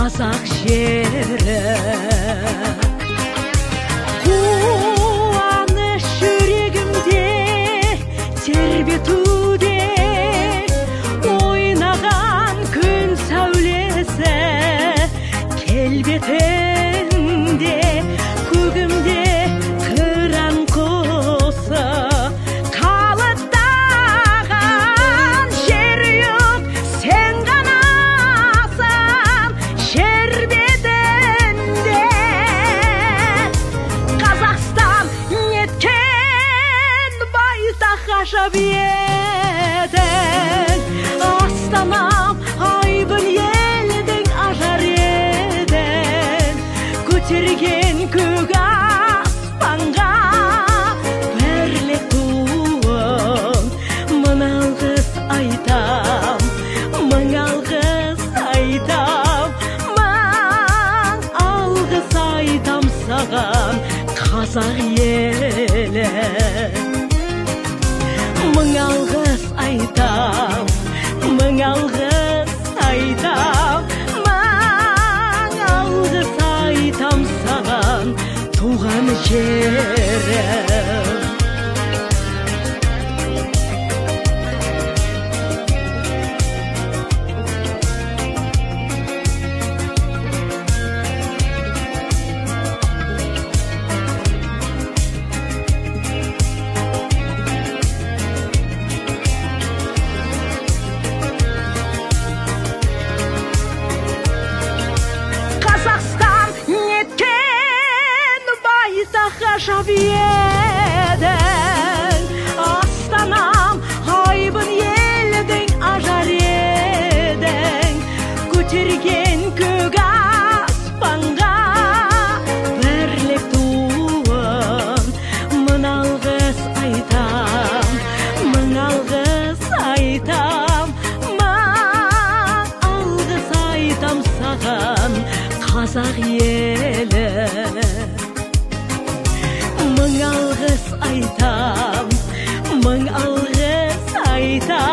қазақ жері. Қуаныш жүрегімде тербетуде, ойнаған күн сәулесі келбетінде, көгімде қыран құсы қалықтаған, жер ұйып сен ғанасың жер бетінде. Қазақстан неткен байтақ ғажап едің, астанам айбын елдің ажар едің, көтерген көк аспанға бірлік туың. Мың алғыс айтам, мың алғыс айтам, мың алғыс айтам саған қазақ елі. Мың алғыс айтам, мың алғыс айтам, мың алғыс айтам саған туған жерім. Ғажап едің, астанам айбын елдің ажар едің, көтерген көк аспанға бірлік туың. Мың алғыс айтам, мың алғыс айтам, мың алғыс айтам саған қазақ елі. Мың алғыс айтам, мың алғыс айтам.